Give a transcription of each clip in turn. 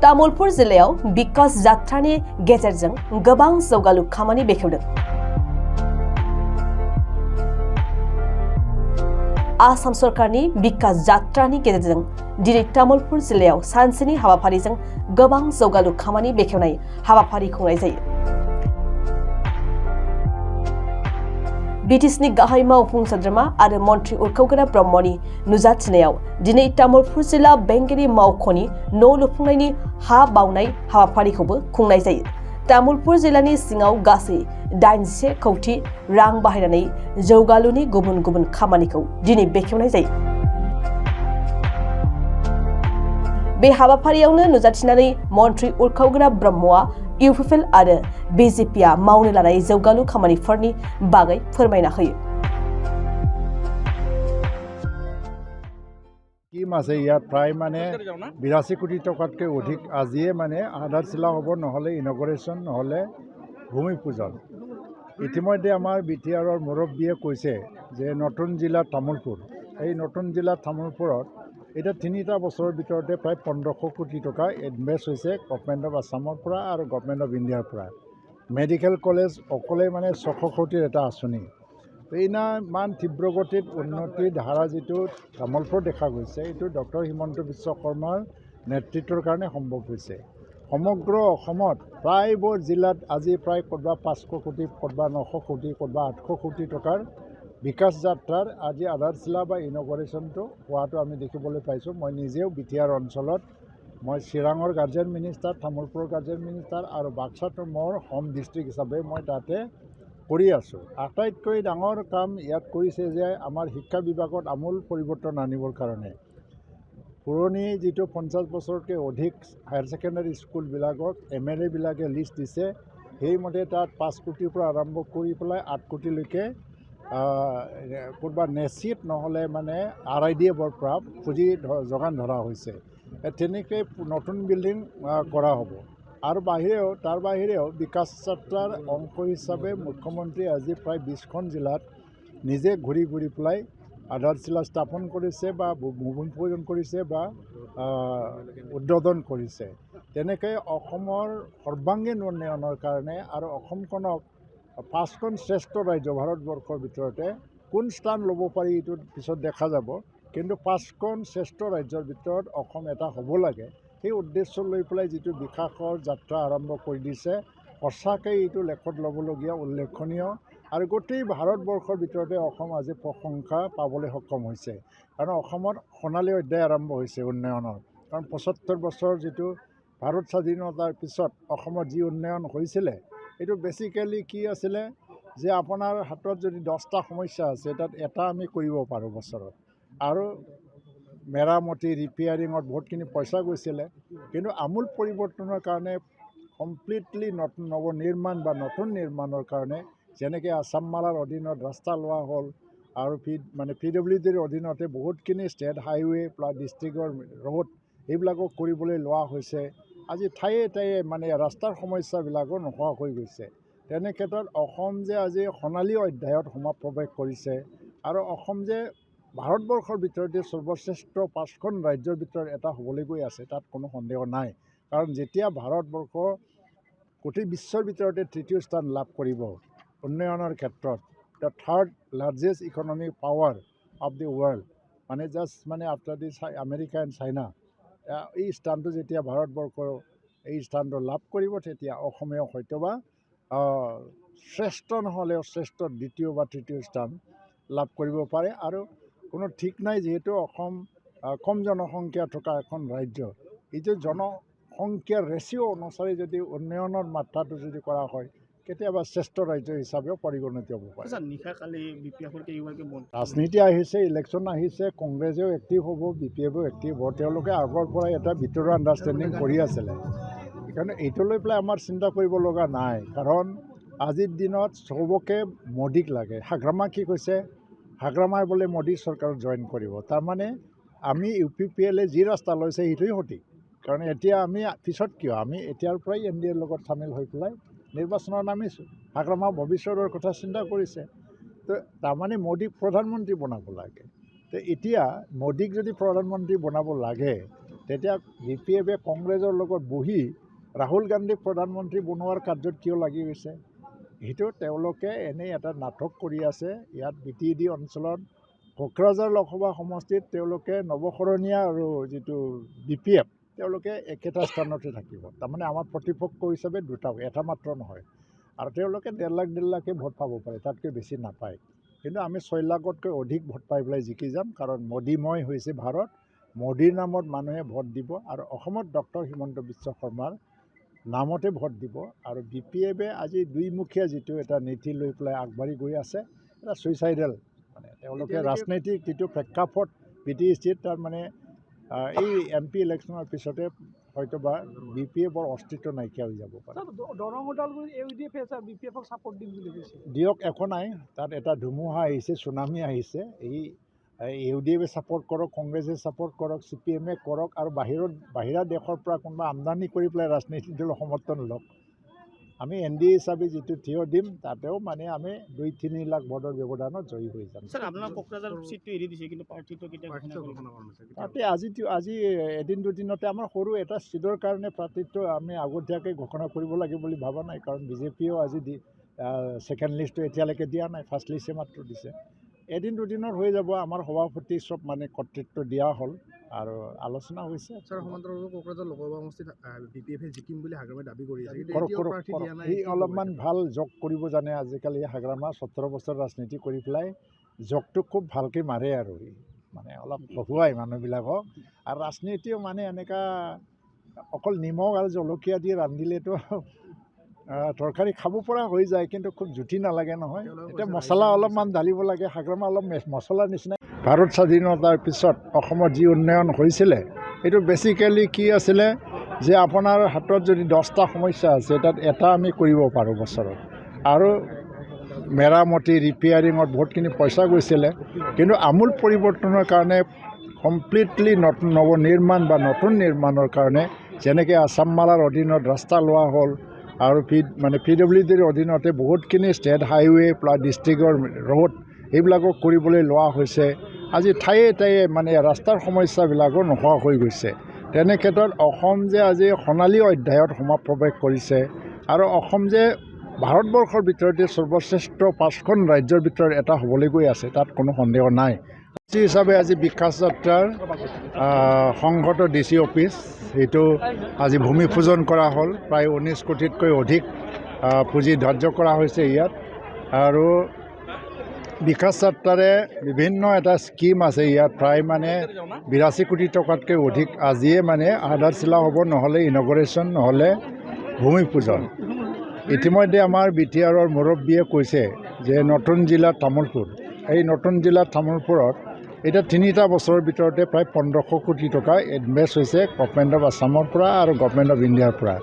तामुलपुर जिल्लायाव बिकास जात्रानि गेजेरजों गोबां जौगालु खामानि बेखेवदों। आसाम सरकारनि बिकास जात्रानि गेजेरजों दिनै तामुलपुर जिल्लायाव सानसेनि हाबाफारिजों गोबां जौगालु खामानि बेखेवनाय हाबाफारि खुंनाय जायो। बिटिसिनि गाहाय मावफुं सोद्रोमा आरो मन्त्रि उरखावगोरा ब्रह्मनि नुजाथिनायाव दिनै तामुलपुर जिल्ला बेंगिरि मावख'नि न' लुफुंनायनि हा बावनाय हाबाफारिखौबो खुंनाय जायो। तामुलपुर जिल्लानि सिङाव गासै 81 कौटि रां बाहायनानै जौगालुनि गुबुन गुबुन खामानिखौ दिनै बेखेवनाय जायो। बे हाबाफारियावनो नुजाथिनानै मन्त्रि उरखावगोरा ब्रह्मआ इउपिपिएल आरो बिजेपिआ मावनो लानाय जौगालु खामानिफोरनि बागै फोरमायना होयो। কি মাছে ইয়াত প্ৰায় মানে 82 কোটি টকাতকৈ অধিক আজিয়ে মানে আধাৰশিলা হ'ব, নহ'লে ইনগৰেশ্যন, নহ'লে ভূমি পূজন। ইতিমধ্যে আমাৰ বিটিআৰৰ মুৰব্বীয়ে কৈছে যে নতুন জিলা তামোলপুৰ, এই নতুন জিলা তামোলপুৰত এতিয়া 3টা বছৰৰ ভিতৰতে প্ৰায় 1500 কোটি টকা ইনভেষ্ট হৈছে গভৰ্ণমেণ্ট অফ আছামৰ পৰা আৰু গভৰ্ণমেণ্ট অফ ইণ্ডিয়াৰ পৰা। মেডিকেল কলেজ অকলে মানে 600 কোটিৰ এটা আঁচনি। ইমান তীব্ৰগতিত উন্নতিৰ ধাৰা যিটো তামোলপুৰত দেখা গৈছে, এইটো ডক্টৰ হিমন্ত বিশ্ব শৰ্মাৰ নেতৃত্বৰ কাৰণে সম্ভৱ হৈছে। সমগ্ৰ অসমত প্ৰায়বোৰ জিলাত আজি প্ৰায় ক'ৰবা 500 কোটি, ক'ৰবা 900 কোটি, ক'ৰবা 800 কোটি টকাৰ বিকাশ যাত্ৰাৰ আজি আধাৰশিলা বা ইনগৰেশ্যনটো হোৱাটো আমি দেখিবলৈ পাইছোঁ। মই নিজেও বিটিআৰ অঞ্চলত মই চিৰাঙৰ গাৰ্জেন মিনিষ্টাৰ, তামোলপুৰৰ গাৰ্জেন মিনিষ্টাৰ আৰু বাক্সাটো মোৰ হোম ডিষ্ট্ৰিক্ট হিচাপে মই তাতে কৰি আছোঁ। আটাইতকৈ ডাঙৰ কাম ইয়াত কৰিছে যে আমাৰ শিক্ষা বিভাগত আমূল পৰিৱৰ্তন আনিবৰ কাৰণে পুৰণি যিটো 50 বছৰতকৈ অধিক হায়াৰ ছেকেণ্ডাৰী স্কুলবিলাকক MLA বিলাকে লিষ্ট দিছে, সেইমতে তাত 5 কোটিৰ পৰা আৰম্ভ কৰি পেলাই 8 কোটিলৈকে ক'ৰবা নেচিত নহ'লে মানে RIDFৰ পৰা পুঁজি যোগান ধৰা হৈছে। তেনেকৈ নতুন বিল্ডিং কৰা হ'ব। আৰু তাৰ বাহিৰেও বিকাশ যাত্ৰাৰ অংশ হিচাপে মুখ্যমন্ত্ৰী আজি প্ৰায় 20খন জিলাত নিজে ঘূৰি পেলাই আধাৰশিলা স্থাপন কৰিছে বা ভূমি পূজন কৰিছে বা উদ্বোধন কৰিছে। তেনেকৈ অসমৰ সৰ্বাংগীন উন্নয়নৰ কাৰণে আৰু অসমখনক 5খন শ্ৰেষ্ঠ ৰাজ্য ভাৰতবৰ্ষৰ ভিতৰতে কোন স্থান ল'ব পাৰি এইটো পিছত দেখা যাব, কিন্তু 5খন শ্ৰেষ্ঠ ৰাজ্যৰ ভিতৰত অসম এটা হ'ব লাগে। সেই উদ্দেশ্য লৈ পেলাই যিটো বিকাশৰ যাত্ৰা আৰম্ভ কৰি দিছে, সঁচাকৈ এইটো লেখত ল'বলগীয়া, উল্লেখনীয়। আৰু গোটেই ভাৰতবৰ্ষৰ ভিতৰতে অসম আজি প্ৰশংসা পাবলৈ সক্ষম হৈছে, কাৰণ অসমত সোণালী অধ্যায় আৰম্ভ হৈছে উন্নয়নৰ। কাৰণ 75 বছৰ যিটো ভাৰত স্বাধীনতাৰ পিছত অসমত যি উন্নয়ন হৈছিলে, এইটো বেচিকেলি কি আছিলে যে আপোনাৰ হাতত যদি 10টা সমস্যা আছে, তাত এটা আমি কৰিব পাৰোঁ বছৰত। আৰু মেৰামতি ৰিপেয়াৰিঙত বহুতখিনি পইচা গৈছিলে, কিন্তু আমূল পৰিৱৰ্তনৰ কাৰণে কমপ্লিটলি নৱনিৰ্মাণ বা নতুন নিৰ্মাণৰ কাৰণে যেনেকৈ আছাম মালাৰ অধীনত ৰাস্তা লোৱা হ'ল আৰু PWDৰ অধীনতে বহুতখিনি ষ্টেট হাইৱে প্লাছ ডিষ্ট্ৰিক্টৰ ৰোড এইবিলাকো কৰিবলৈ লোৱা হৈছে। আজি ঠায়ে ঠায়ে মানে ৰাস্তাৰ সমস্যাবিলাকো নোহোৱা হৈ গৈছে। তেনে ক্ষেত্ৰত অসম যে আজি সোণালী অধ্যায়ত প্ৰৱেশ কৰিছে আৰু অসম যে ভাৰতবৰ্ষৰ ভিতৰতে সৰ্বশ্ৰেষ্ঠ 5খন ৰাজ্যৰ ভিতৰত এটা হ'বলৈ গৈ আছে, তাত কোনো সন্দেহ নাই। কাৰণ যেতিয়া ভাৰতবৰ্ষ গোটেই বিশ্বৰ ভিতৰতে 3য় স্থান লাভ কৰিব উন্নয়নৰ ক্ষেত্ৰত, the 3rd largest economic power of the world, মানে জাষ্ট মানে after the America and China, এই স্থানটো যেতিয়া ভাৰতবৰ্ষৰ এই স্থানটো লাভ কৰিব, তেতিয়া অসমে হয়তোবা শ্ৰেষ্ঠ নহ'লেও শ্ৰেষ্ঠ 2য় বা 3য় স্থান লাভ কৰিব পাৰে। আৰু কোনো ঠিক নাই, যিহেতু অসম কম জনসংখ্যা থকা এখন ৰাজ্য, এইটো জনসংখ্যাৰ ৰেচিঅ' অনুসাৰে যদি উন্নয়নৰ মাত্ৰাটো যদি কৰা হয়, কেতিয়াবা শ্ৰেষ্ঠ ৰাজ্য হিচাপেও পৰিগণিত হ'ব পাৰে। ৰাজনীতি আহিছে, ইলেকশ্যন আহিছে, কংগ্ৰেছেও এক্টিভ হ'ব, BPFও এক্টিভ হ'ব। তেওঁলোকে আগৰ পৰাই এটা ভিতৰুৱা আণ্ডাৰষ্টেণ্ডিং কৰি আছিলে, সেইকাৰণে এইটো লৈ পেলাই আমাৰ চিন্তা কৰিব লগা নাই। কাৰণ আজিৰ দিনত চবকে মোদীক লাগে। হাগ্ৰামা কি কৈছে, হাগ্ৰামাই বোলে মোদী চৰকাৰত জইন কৰিব। তাৰমানে আমি UPPLয়ে যি ৰাস্তা লৈছে সেইটোৱে সঠিক। কাৰণ এতিয়া আমি পিছত কিয়, আমি এতিয়াৰ পৰাই NDAৰ লগত চামিল হৈ পেলাই নিৰ্বাচনত নামিছোঁ। হাগ্ৰামা ভৱিষ্যতৰ কথা চিন্তা কৰিছে। তো তাৰমানে মোদীক প্ৰধানমন্ত্ৰী বনাব লাগে। তো এতিয়া মোদীক যদি প্ৰধানমন্ত্ৰী বনাব লাগে, তেতিয়া BPFে কংগ্ৰেছৰ লগত বহি ৰাহুল গান্ধীক প্ৰধানমন্ত্ৰী বনোৱাৰ কাৰ্যত কিয় লাগি গৈছে? সেইটো তেওঁলোকে এনেই এটা নাটক কৰি আছে। ইয়াত BTD অঞ্চলত কোকৰাঝাৰ লোকসভা সমষ্টিত তেওঁলোকে নৱশৰণীয়া আৰু যিটো BPF তেওঁলোকে একেটা স্থানতে থাকিব। তাৰমানে আমাৰ প্ৰতিপক্ষ হিচাপে দুটা, এটা মাত্ৰ নহয়। আৰু তেওঁলোকে 1.5 লাখে ভোট পাব পাৰে, তাতকৈ বেছি নাপায়। কিন্তু আমি 6 লাখতকৈ অধিক ভোট পাই পেলাই জিকি যাম, কাৰণ মোদীময় হৈছে ভাৰত। মোদীৰ নামত মানুহে ভোট দিব আৰু অসমত ডক্টৰ হিমন্ত বিশ্ব শৰ্মাৰ নামতে ভোট দিব। আৰু BPFে আজি দুইমুখীয়া যিটো এটা নীতি লৈ পেলাই আগবাঢ়ি গৈ আছে, এটা ছুইচাইডেল, মানে তেওঁলোকে ৰাজনৈতিক যিটো প্ৰেক্ষাপট BTCত তাৰমানে এই MP ইলেকশ্যনৰ পিছতে হয়তোবা BPFৰ অস্তিত্ব নাইকিয়া হৈ যাব পাৰে। দিয়ক, একো নাই, তাত এটা ধুমুহা আহিছে, ছুনামি আহিছে। এই UDFে ছাপোৰ্ট কৰক, কংগ্ৰেছে ছাপোৰ্ট কৰক, CPMে কৰক, আৰু বাহিৰা দেশৰ পৰা কোনোবা আমদানি কৰি পেলাই ৰাজনীতি দলৰ সমৰ্থন লওক। আমি NDA হিচাপে যিটো থিয় দিম, তাতেও মানে আমি 2-3 লাখ ভোটৰ ব্যৱধানত জয়ী হৈ যাম। তাতে আজি এদিন দুদিনতে আমাৰ সৰু এটা ছিটৰ কাৰণে প্ৰাৰ্থীত্ব আমি আগতীয়াকৈ ঘোষণা কৰিব লাগে বুলি ভবা নাই, কাৰণ BJPয়েও আজি ছেকেণ্ড লিষ্টটো এতিয়ালৈকে দিয়া নাই, ফাৰ্ষ্ট লিষ্টে মাত্ৰ দিছে। এদিন দুদিনত হৈ যাব। আমাৰ সভাপতি চব মানে কৰ্তৃত্ব দিয়া হ'ল আৰু আলোচনা হৈছে। সি অলপমান ভাল জক কৰিব জানে আজিকালি। হাগ্ৰামা 17 বছৰ ৰাজনীতি কৰি পেলাই জকটো খুব ভালকৈ মাৰে আৰু মানে অলপ হহুৱাই মানুহবিলাকক। আৰু ৰাজনীতিও মানে এনেকুৱা অকল নিমখ আৰু জলকীয়া দি ৰান্ধিলেতো তৰকাৰী খাব পৰা হৈ যায়, কিন্তু খুব জুতি নালাগে নহয়। এতিয়া মছলা অলপমান ঢালিব লাগে। হাগ্ৰামা অলপ মছলাৰ নিচিনা। ভাৰত স্বাধীনতাৰ পিছত অসমত যি উন্নয়ন হৈছিলে, এইটো বেচিকেলি কি আছিলে যে আপোনাৰ হাতত যদি 10টা সমস্যা আছে, তাত এটা আমি কৰিব পাৰোঁ বছৰত। আৰু মেৰামতি ৰিপেয়াৰিঙত বহুতখিনি পইচা গৈছিলে, কিন্তু আমূল পৰিৱৰ্তনৰ কাৰণে কমপ্লিটলি নৱনিৰ্মাণ বা নতুন নিৰ্মাণৰ কাৰণে, যেনেকৈ আছামমালাৰ অধীনত ৰাস্তা লোৱা হ'ল, আৰু PWDৰ অধীনতে বহুতখিনি ষ্টেট হাইৱে প্লাছ ডিষ্ট্ৰিক্টৰ ৰোড এইবিলাকক কৰিবলৈ লোৱা হৈছে। আজি ঠায়ে ঠায়ে মানে ৰাস্তাৰ সমস্যাবিলাকো নোহোৱা হৈ গৈছে। তেনে ক্ষেত্ৰত অসম যে আজি সোণালী অধ্যায়ত সমাপ্ৰৱেশ কৰিছে, আৰু অসম যে ভাৰতবৰ্ষৰ ভিতৰতে সৰ্বশ্ৰেষ্ঠ 5খন ৰাজ্যৰ ভিতৰত এটা হ'বলৈ গৈ আছে, তাত কোনো সন্দেহ নাই। সেই হিচাপে আজি বিকাশ যাত্ৰাৰ সংহত DC অফিচ এইটো আজি ভূমি পূজন কৰা হ'ল। প্ৰায় 19 কোটিতকৈ অধিক পুঁজি ধাৰ্য কৰা হৈছে ইয়াত। আৰু বিকাশ যাত্ৰাৰে বিভিন্ন এটা স্কিম আছে ইয়াত, প্ৰায় মানে 82 কোটি টকাতকৈ অধিক আজিয়ে মানে আধাৰশিলা হ'ব, নহ'লে ইনগৰেশ্যন, নহ'লে ভূমি পূজন। ইতিমধ্যে আমাৰ BTRৰ মুৰব্বীয়ে কৈছে যে নতুন জিলা তামোলপুৰ, এই নতুন জিলা তামোলপুৰত এতিয়া 3টা বছৰৰ ভিতৰতে প্ৰায় 1500 কোটি টকা ইনভেষ্ট হৈছে গভৰ্ণমেণ্ট অফ আছামৰ পৰা আৰু গভৰ্ণমেণ্ট অফ ইণ্ডিয়াৰ পৰা।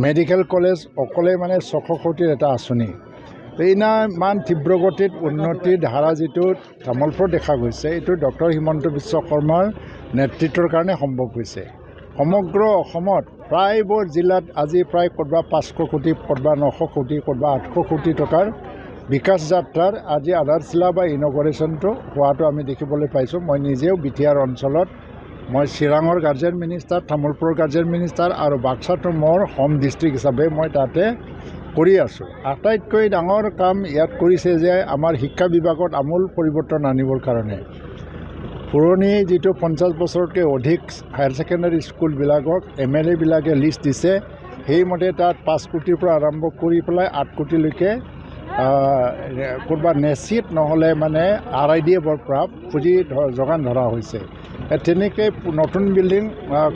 মেডিকেল কলেজ অকলে মানে 600 কোটিৰ এটা আঁচনি। ইমান তীব্ৰগতিত উন্নতিৰ ধাৰা যিটো তামোলপুৰত দেখা গৈছে, এইটো ডক্টৰ হিমন্ত বিশ্ব শৰ্মাৰ নেতৃত্বৰ কাৰণে সম্ভৱ হৈছে। সমগ্ৰ অসমত প্ৰায়বোৰ জিলাত আজি প্ৰায় ক'ৰবাত 500 কোটি, ক'ৰবাত 900 কোটি, ক'ৰবাত 800 কোটি টকাৰ বিকাশ যাত্ৰাৰ আজি আধাৰশিলা বা ইনগৰেশ্যনটো হোৱাটো আমি দেখিবলৈ পাইছোঁ। মই নিজেও BTR অঞ্চলত, মই চিৰাঙৰ গাৰ্জেন মিনিষ্টাৰ, তামোলপুৰৰ গাৰ্জেন মিনিষ্টাৰ, আৰু বাক্সাটো মোৰ হোম ডিষ্ট্ৰিক্ট হিচাপে মই তাতে কৰি আছোঁ। আটাইতকৈ ডাঙৰ কাম ইয়াত কৰিছে যে আমাৰ শিক্ষা বিভাগত আমূল পৰিৱৰ্তন আনিবৰ কাৰণে পুৰণি যিটো 50 বছৰতকৈ অধিক হায়াৰ ছেকেণ্ডাৰী স্কুলবিলাকক MLA বিলাকে লিষ্ট দিছে, সেইমতে তাত 5 কোটিৰ পৰা আৰম্ভ কৰি পেলাই 8 কোটিলৈকে ক'ৰবাত নেচিত নহ'লে মানে RIDFৰ পৰা পুঁজি যোগান ধৰা হৈছে। তেনেকৈ নতুন বিল্ডিং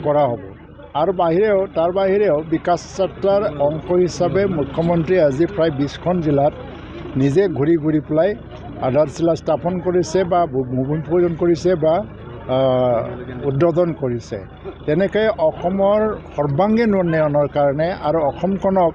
কৰা হ'ব। আৰু তাৰ বাহিৰেও বিকাশ যাত্ৰাৰ অংশ হিচাপে মুখ্যমন্ত্ৰী আজি প্ৰায় 20খন জিলাত নিজে ঘূৰি পেলাই আধাৰশিলা স্থাপন কৰিছে বা ভূমি পূজন কৰিছে বা উদ্বোধন কৰিছে। তেনেকৈ অসমৰ সৰ্বাংগীন উন্নয়নৰ কাৰণে আৰু অসমখনক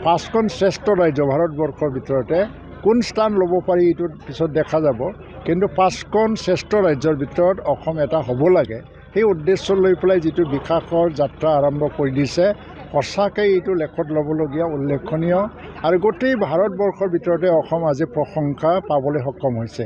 5খন শ্ৰেষ্ঠ ৰাজ্য ভাৰতবৰ্ষৰ ভিতৰতে কোন স্থান ল'ব পাৰি এইটোৰ পিছত দেখা যাব, কিন্তু 5খন শ্ৰেষ্ঠ ৰাজ্যৰ ভিতৰত অসম এটা হ'ব লাগে। সেই উদ্দেশ্য লৈ পেলাই যিটো বিকাশৰ যাত্ৰা আৰম্ভ কৰি দিছে, সঁচাকৈ এইটো লেখত ল'বলগীয়া, উল্লেখনীয়, আৰু গোটেই ভাৰতবৰ্ষৰ ভিতৰতে অসম আজি প্ৰশংসা পাবলৈ সক্ষম হৈছে।